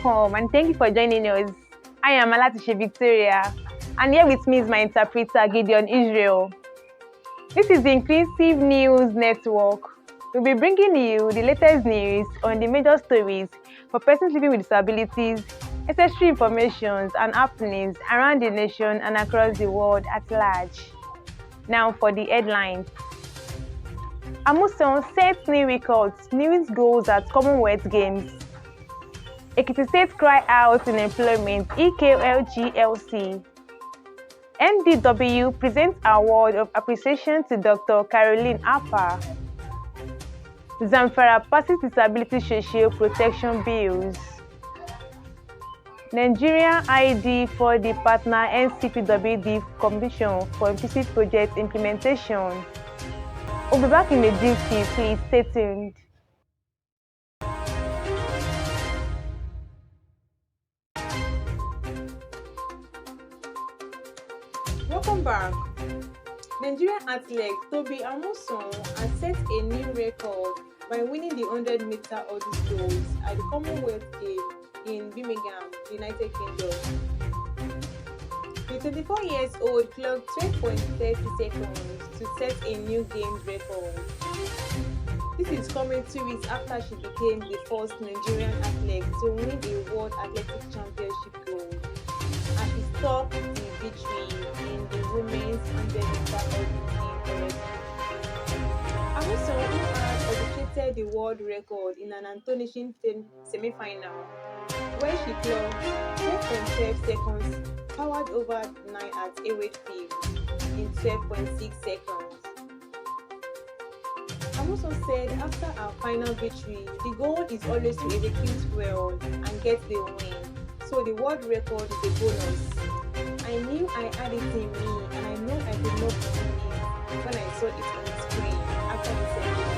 welcome and thank you for joining us. I am Alatishe Victoria, and here with me is my interpreter Gideon Israel. This is the Inclusive News Network. We'll be bringing you the latest news on the major stories for persons living with disabilities, necessary information and happenings around the nation and across the world at large. Now for the headlines. Amuson sets new records, news goals at Commonwealth Games. Ekiti State cry out in employment, EKLGLC. NDW presents award of appreciation to Dr. Caroline Akwa. Zamfara passes disability social protection bills. Nigerian ID4D partner NCPWD Commission for implicit project implementation. We'll be back in the duty, please stay tuned. Welcome back. Nigerian athlete Tobi Amuson has set a new record by winning the 100-meter hurdles at the Commonwealth Games in Birmingham, United Kingdom. The 24-year-old clocked 12.30 seconds to set a new games record. This is coming 2 weeks after she became the first Nigerian athlete to win a World Athletics Championship gold, and she stalked the victory in the women's 100-meter hurdles. Amuson, who had obliterated the world record in an astonishing semi-final, where she clocked 12.12 seconds, powered over 9 at Awade Field in 12.6 seconds. Amuson said after our final victory, the goal is always to execute well and get the win, so the world record is a bonus. I knew I had it in me, and I know I could not believe it when I saw it on the screen after the ceremony.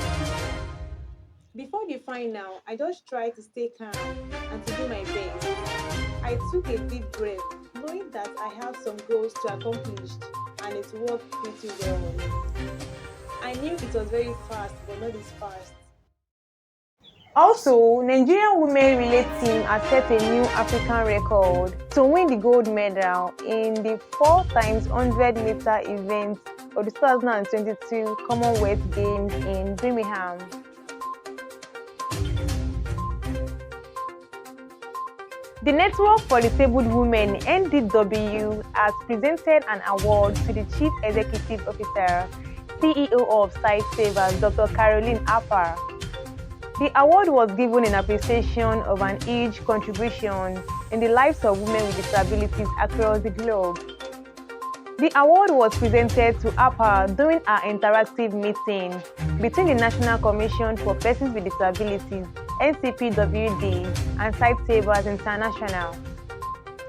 Before the final, I just tried to stay calm and to do my best. I took a deep breath, knowing that I have some goals to accomplish, and it worked pretty well. I knew it was very fast, but not this fast. Also, Nigerian women relay team has set a new African record to win the gold medal in the 4x100-meter event of the 2022 Commonwealth Games in Birmingham. The Network for Disabled Women (NDW) has presented an award to the Chief Executive Officer, CEO of Site Savers, Dr. Caroline Akwa. The award was given in appreciation of an huge contribution in the lives of women with disabilities across the globe. The award was presented to Akwa during our interactive meeting between the National Commission for Persons with Disabilities (NCPWD) and Site Savers International.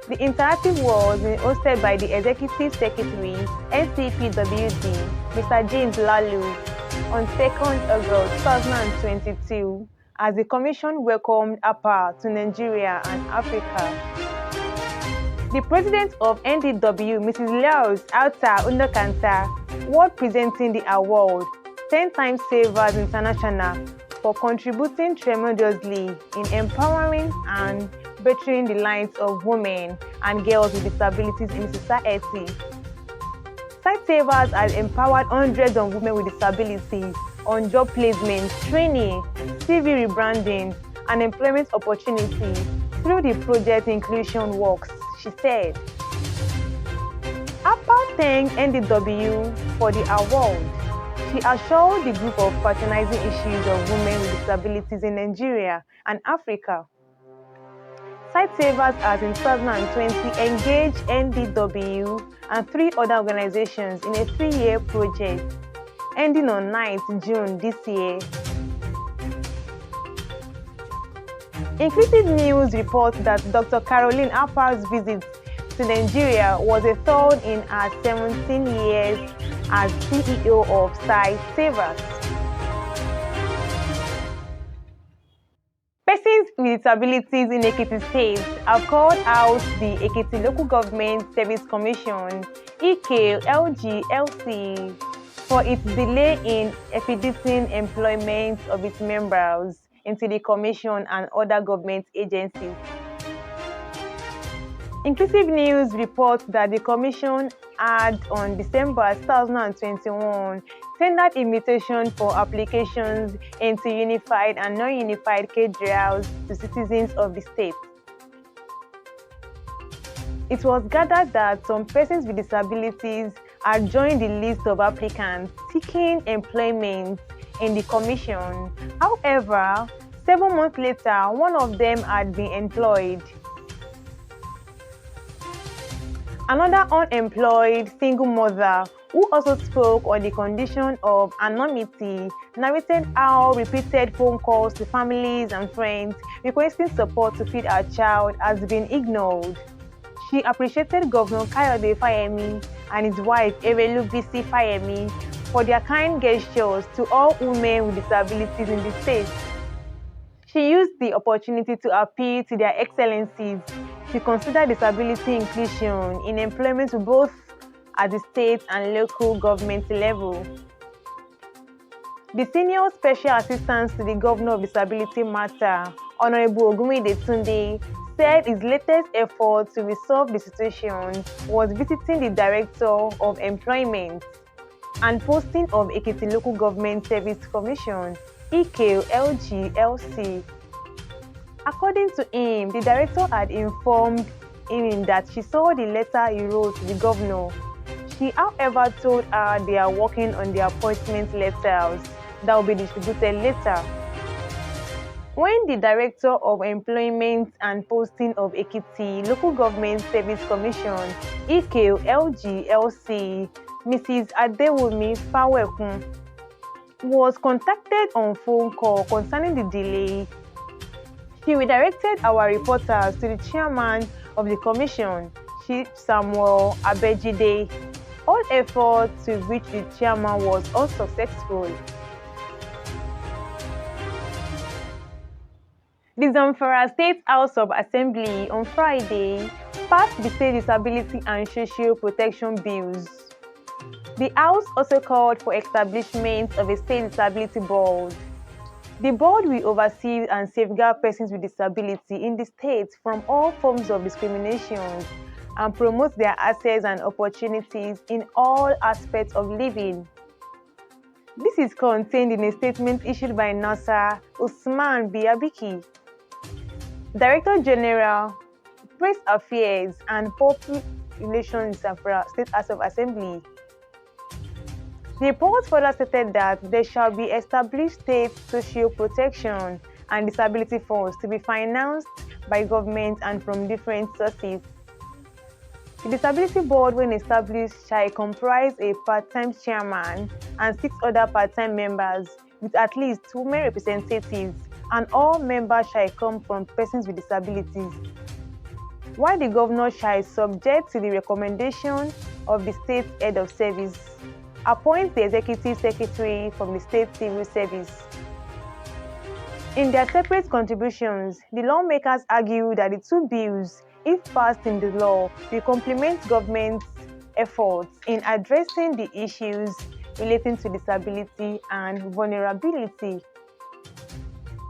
The interactive was hosted by the Executive Secretary, NCPWD, Mr. James Lalu, on 2nd August 2022, as the Commission welcomed Akwa to Nigeria and Africa. The President of NDW, Mrs. Laos Alta Undokanta, was presenting the award, 10x Savers International, for contributing tremendously in empowering and bettering the lives of women and girls with disabilities in society. Site Savers has empowered hundreds of women with disabilities on job placement, training, CV rebranding, and employment opportunities through the Project Inclusion Works, she said. Akwa thanked NDW for the award. She assured the group of patronizing issues of women with disabilities in Nigeria and Africa. Site Savers has in 2020 engaged NDW and 3 other organizations in a 3-year project, ending on 9th June this year. Inclusive News reports that Dr. Caroline Akwa's visit to Nigeria was a third in her 17 years as CEO of Site Savers. Persons with disabilities in Ekiti State have called out the Ekiti Local Government Service Commission (EKLGLC) for its delay in expediting employment of its members into the Commission and other government agencies. Inclusive News reports that the Commission had, on December 2021, tendered invitation for applications into unified and non-unified cadres to citizens of the state. It was gathered that some persons with disabilities had joined the list of applicants seeking employment in the Commission. However, 7 months later, one of them had been employed. Another unemployed single mother, who also spoke on the condition of anonymity, narrated how repeated phone calls to families and friends requesting support to feed her child has been ignored. She appreciated Governor Kayode Fayemi and his wife Erelu Bisi Fayemi for their kind gestures to all women with disabilities in the state. She used the opportunity to appeal to their excellencies to consider disability inclusion in employment both at the state and local government level. The senior special assistant to the governor of disability matter, Honorable Ogumide Tunde, said his latest effort to resolve the situation was visiting the Director of Employment and Posting of Ekiti Local Government Service Commission, EKLGLC. According to him, the director had informed him that she saw the letter he wrote to the governor. She, however, told her they are working on the appointment letters that will be distributed later. When the Director of Employment and Posting of Ekiti Local Government Service Commission, EKLGLC, Mrs. Adewumi Fawekun, was contacted on phone call concerning the delay, she redirected our reporters to the chairman of the commission, Chief Samuel Abejide. All efforts to reach the chairman was unsuccessful. The Zamfara State House of Assembly on Friday passed the State Disability and Social Protection Bills. The House also called for establishment of a State Disability Board. The board will oversee and safeguard persons with disability in the state from all forms of discrimination and promote their access and opportunities in all aspects of living. This is contained in a statement issued by Nasser Usman Biabiki, Director General, Press Affairs and Public Relations, Zamfara State House of Assembly. The report further stated that there shall be established state social protection and disability funds to be financed by government and from different sources. The Disability Board, when established, shall comprise a part-time chairman and 6 other part-time members with at least 2 women representatives, and all members shall come from persons with disabilities, while the governor shall, subject to the recommendation of the state head of service, appoint the executive secretary from the state civil service. In their separate contributions, the lawmakers argue that the 2 bills, if passed into law, will complement government's efforts in addressing the issues relating to disability and vulnerability.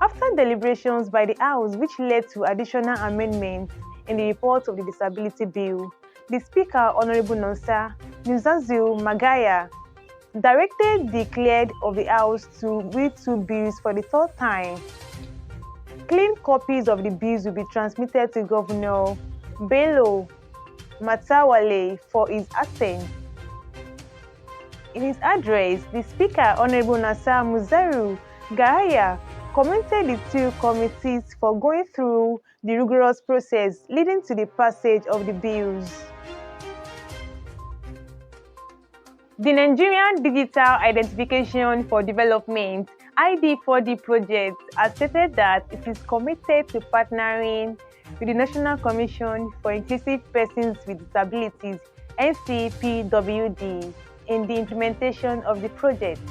After deliberations by the House, which led to additional amendments in the report of the Disability Bill, the Speaker, Honorable Nonsa Nuzazu Magaya, directed the clerk of the House to read 2 bills for the 3rd time. Clean copies of the bills will be transmitted to Governor Bello Matawale for his assent. In his address, the Speaker, Honorable Nasser Muzaru Gahaya, commended the 2 committees for going through the rigorous process leading to the passage of the bills. The Nigerian Digital Identification for Development ID4D project has stated that it is committed to partnering with the National Commission for Inclusive Persons with Disabilities (NCPWD) in the implementation of the project.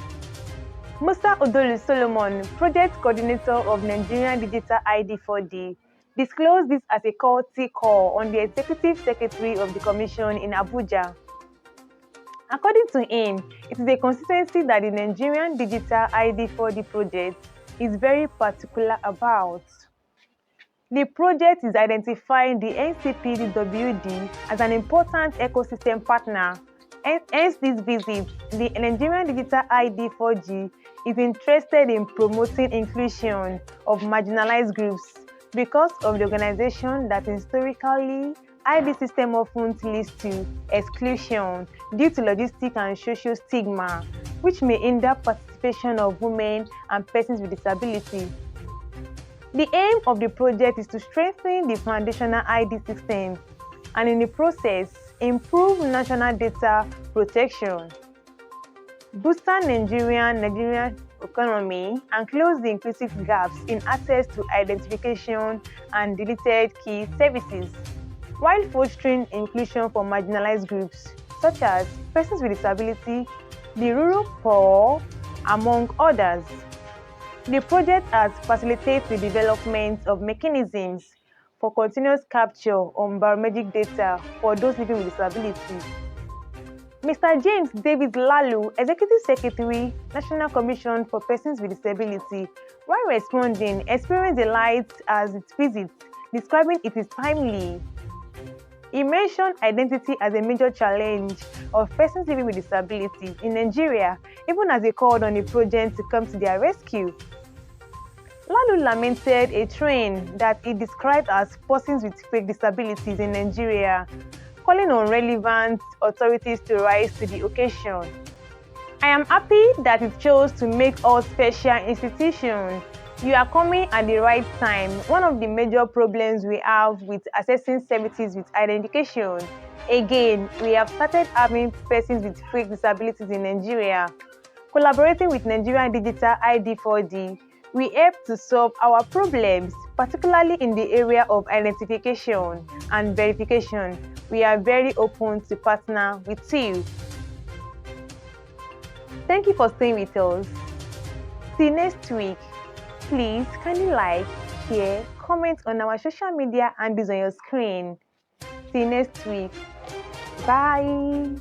Musa Odolu Solomon, project coordinator of Nigerian Digital ID4D, disclosed this as a courtesy call on the Executive Secretary of the Commission in Abuja. According to him, it is a constituency that the Nigerian Digital ID4D project is very particular about. The project is identifying the NCPDWD as an important ecosystem partner. Hence this visit, the Nigerian Digital ID4D is interested in promoting inclusion of marginalized groups because of the organization that historically ID system often leads to exclusion due to logistic and social stigma, which may hinder participation of women and persons with disability. The aim of the project is to strengthen the foundational ID system and in the process, improve national data protection, boost Nigerian economy, and close the inclusive gaps in access to identification and deleted key services, while fostering inclusion for marginalized groups such as persons with disability, the rural poor, among others. The project has facilitated the development of mechanisms for continuous capture on biometric data for those living with disability. Mr. James David Lalu, Executive Secretary, National Commission for Persons with Disability, while responding, experienced delight as it visits, describing it is timely. He mentioned identity as a major challenge of persons living with disabilities in Nigeria, even as he called on the project to come to their rescue. Lalu lamented a trend that he described as persons with fake disabilities in Nigeria, calling on relevant authorities to rise to the occasion. I am happy that it chose to make us special institutions. You are coming at the right time. One of the major problems we have with accessing services with identification. Again, we have started having persons with fake disabilities in Nigeria. Collaborating with Nigerian Digital ID4D, we help to solve our problems, particularly in the area of identification and verification. We are very open to partner with you. Thank you for staying with us. See you next week. Please kindly like, share, comment on our social media handles on your screen. See you next week. Bye.